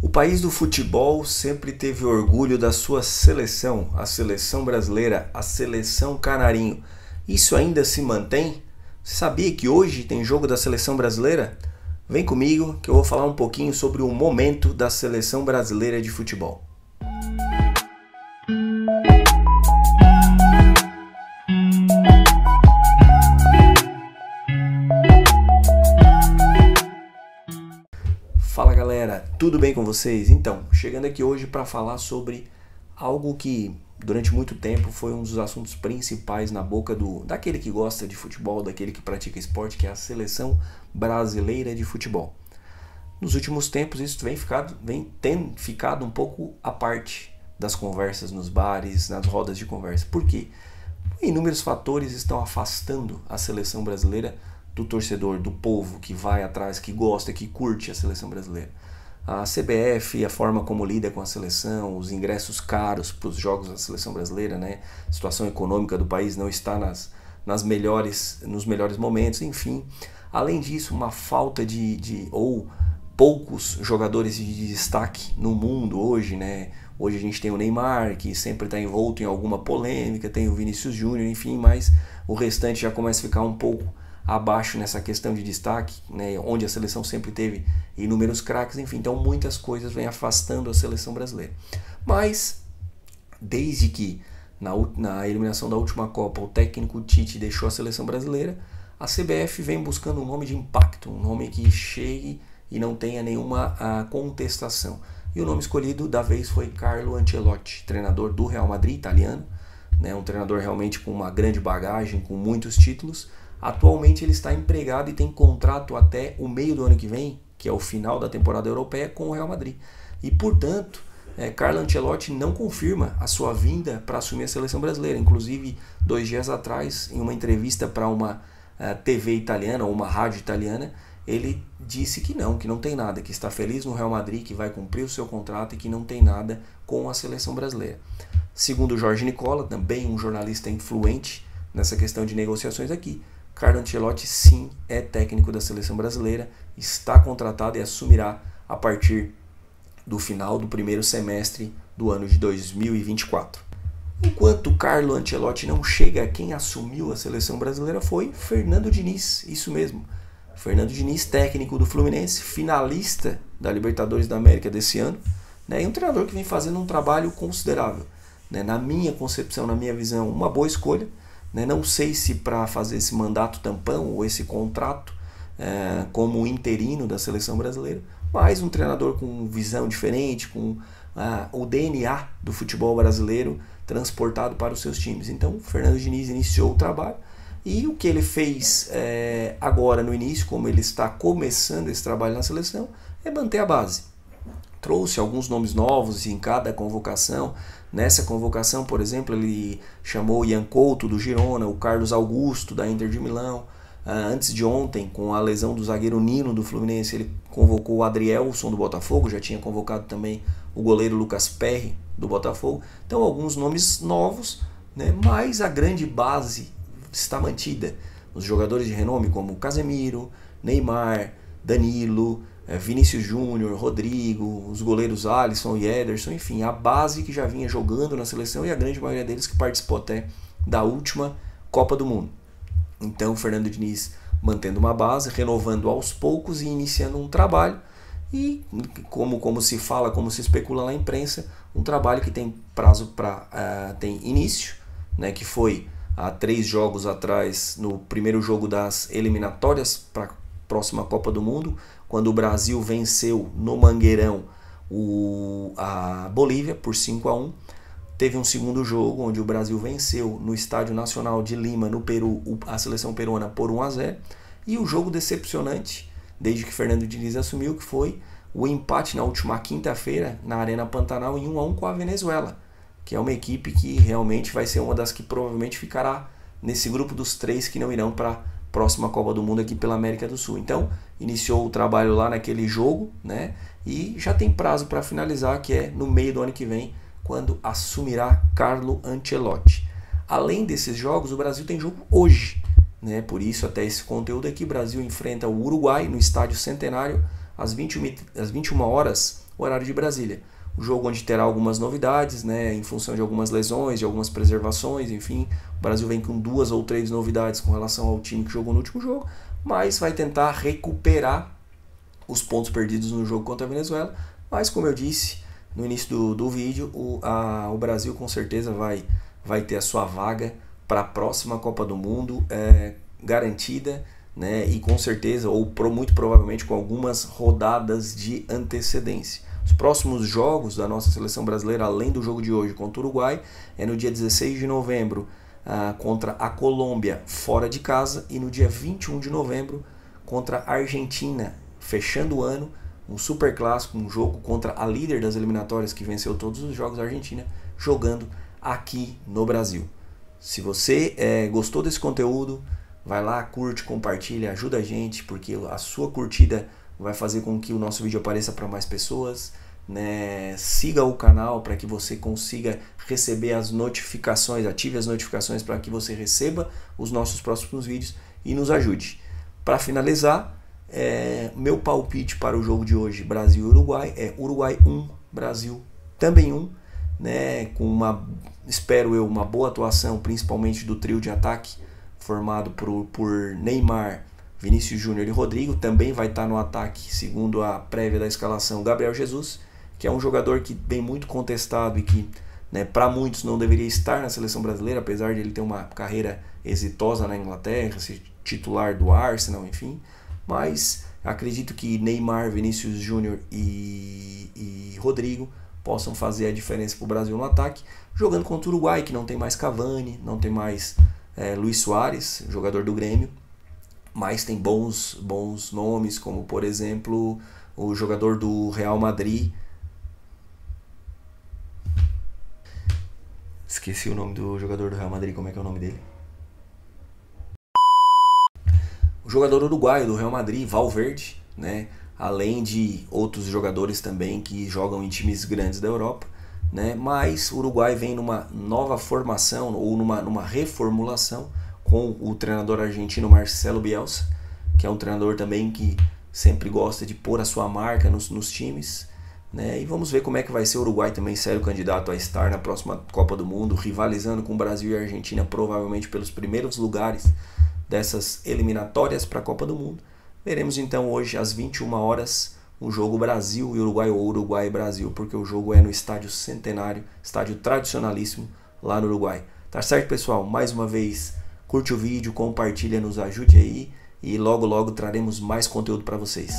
O país do futebol sempre teve orgulho da sua seleção, a seleção brasileira, a seleção canarinho. Isso ainda se mantém? Você sabia que hoje tem jogo da seleção brasileira? Vem comigo que eu vou falar um pouquinho sobre o momento da seleção brasileira de futebol. Fala galera, tudo bem com vocês? Então, chegando aqui hoje para falar sobre algo que durante muito tempo foi um dos assuntos principais na boca daquele que gosta de futebol, daquele que pratica esporte, que é a seleção brasileira de futebol. Nos últimos tempos isso tem ficado um pouco à parte das conversas nos bares, nas rodas de conversa. Por quê? Inúmeros fatores estão afastando a seleção brasileira do torcedor, do povo que vai atrás, que gosta, que curte a seleção brasileira. A CBF, a forma como lida com a seleção, os ingressos caros para os jogos da seleção brasileira, né? A situação econômica do país não está nos melhores momentos, enfim. Além disso, uma falta ou poucos jogadores de destaque no mundo hoje, né? Hoje a gente tem o Neymar, que sempre está envolto em alguma polêmica, tem o Vinícius Júnior, enfim, mas o restante já começa a ficar um pouco abaixo nessa questão de destaque, né, onde a seleção sempre teve inúmeros craques, enfim, então muitas coisas vêm afastando a seleção brasileira. Mas, desde que na eliminação da última Copa o técnico Tite deixou a seleção brasileira, a CBF vem buscando um nome de impacto, um nome que chegue e não tenha nenhuma contestação. E o nome escolhido da vez foi Carlo Ancelotti, treinador do Real Madrid, italiano, né, um treinador realmente com uma grande bagagem, com muitos títulos. Atualmente ele está empregado e tem contrato até o meio do ano que vem, que é o final da temporada europeia, com o Real Madrid. E, portanto, Carlo Ancelotti não confirma a sua vinda para assumir a seleção brasileira. Inclusive, 2 dias atrás, em uma entrevista para uma TV italiana, ou uma rádio italiana, ele disse que não tem nada, que está feliz no Real Madrid, que vai cumprir o seu contrato e que não tem nada com a seleção brasileira. Segundo Jorge Nicola, também um jornalista influente nessa questão de negociações aqui, Carlo Ancelotti sim é técnico da seleção brasileira, está contratado e assumirá a partir do final do primeiro semestre do ano de 2024. Enquanto Carlo Ancelotti não chega, quem assumiu a seleção brasileira foi Fernando Diniz, isso mesmo. Fernando Diniz, técnico do Fluminense, finalista da Libertadores da América desse ano, né, e um treinador que vem fazendo um trabalho considerável. Né, na minha concepção, na minha visão, uma boa escolha. Não sei se para fazer esse mandato tampão ou esse contrato como interino da seleção brasileira, mas um treinador com visão diferente, com o DNA do futebol brasileiro transportado para os seus times. Então, o Fernando Diniz iniciou o trabalho e o que ele fez agora no início, como ele está começando esse trabalho na seleção, é manter a base. Trouxe alguns nomes novos em cada convocação. Nessa convocação, por exemplo, ele chamou o Ian Couto do Girona, o Carlos Augusto da Inter de Milão. Antes de ontem, com a lesão do zagueiro Nino do Fluminense, ele convocou o Adrielson do Botafogo, já tinha convocado também o goleiro Lucas Perry do Botafogo. Então, alguns nomes novos, né? Mas a grande base está mantida. Os jogadores de renome como Casemiro, Neymar, Danilo, Vinícius Júnior, Rodrigo, os goleiros Alisson e Ederson, enfim, a base que já vinha jogando na seleção e a grande maioria deles que participou até da última Copa do Mundo. Então, o Fernando Diniz mantendo uma base, renovando aos poucos e iniciando um trabalho e, como se fala, como se especula na imprensa, um trabalho que tem prazo tem início, né, que foi há 3 jogos atrás, no primeiro jogo das eliminatórias para a próxima Copa do Mundo, quando o Brasil venceu no Mangueirão a Bolívia por 5-1. Teve um segundo jogo onde o Brasil venceu no Estádio Nacional de Lima, no Peru, a seleção peruana por 1-0. E o jogo decepcionante, desde que Fernando Diniz assumiu, que foi o empate na última quinta-feira na Arena Pantanal em 1-1 com a Venezuela, que é uma equipe que realmente vai ser uma das que provavelmente ficará nesse grupo dos 3 que não irão para a próxima Copa do Mundo aqui pela América do Sul. Então, iniciou o trabalho lá naquele jogo, né? E já tem prazo para finalizar, que é no meio do ano que vem, quando assumirá Carlo Ancelotti. Além desses jogos, o Brasil tem jogo hoje, né? Por isso, até esse conteúdo aqui, o Brasil enfrenta o Uruguai no Estádio Centenário às 21 horas horário de Brasília. O jogo onde terá algumas novidades, né, em função de algumas lesões, de algumas preservações, enfim. O Brasil vem com 2 ou 3 novidades com relação ao time que jogou no último jogo, mas vai tentar recuperar os pontos perdidos no jogo contra a Venezuela. Mas, como eu disse no início do vídeo, o Brasil com certeza vai ter a sua vaga para a próxima Copa do Mundo garantida, né, e com certeza, ou muito provavelmente com algumas rodadas de antecedência. Os próximos jogos da nossa seleção brasileira, além do jogo de hoje contra o Uruguai, é no dia 16 de novembro contra a Colômbia fora de casa e no dia 21 de novembro contra a Argentina, fechando o ano, um super clássico, um jogo contra a líder das eliminatórias que venceu todos os jogos, a Argentina, jogando aqui no Brasil. Se você gostou desse conteúdo, vai lá, curte, compartilha, ajuda a gente, porque a sua curtida vai fazer com que o nosso vídeo apareça para mais pessoas, né? Siga o canal para que você consiga receber as notificações, ative as notificações para que você receba os nossos próximos vídeos e nos ajude. Para finalizar, meu palpite para o jogo de hoje, Brasil e Uruguai, é Uruguai 1, Brasil também 1, né? Com espero eu, uma boa atuação, principalmente do trio de ataque, formado por Neymar, Vinícius Júnior e Rodrigo. Também vai estar no ataque, segundo a prévia da escalação, Gabriel Jesus, que é um jogador que vem muito contestado e que, né, para muitos não deveria estar na seleção brasileira, apesar de ele ter uma carreira exitosa na Inglaterra, ser titular do Arsenal, enfim. Mas acredito que Neymar, Vinícius Júnior e Rodrigo possam fazer a diferença para o Brasil no ataque, jogando contra o Uruguai, que não tem mais Cavani, não tem mais Luis Soares, jogador do Grêmio, mas tem bons nomes, como por exemplo o jogador do Real Madrid. Esqueci o nome do jogador do Real Madrid, como é que é o nome dele? O jogador uruguaio do Real Madrid, Valverde, né? Além de outros jogadores também que jogam em times grandes da Europa, né? Mas o Uruguai vem numa nova formação ou numa reformulação com o treinador argentino Marcelo Bielsa, que é um treinador também que sempre gosta de pôr a sua marca nos times, né? E vamos ver como é que vai ser o Uruguai também, sério candidato a estar na próxima Copa do Mundo, rivalizando com o Brasil e a Argentina, provavelmente pelos primeiros lugares dessas eliminatórias para a Copa do Mundo. Veremos então hoje às 21 horas o jogo Brasil e Uruguai, ou Uruguai e Brasil, porque o jogo é no Estádio Centenário, estádio tradicionalíssimo lá no Uruguai. Tá certo, pessoal? Mais uma vez, curte o vídeo, compartilha, nos ajude aí e logo traremos mais conteúdo para vocês.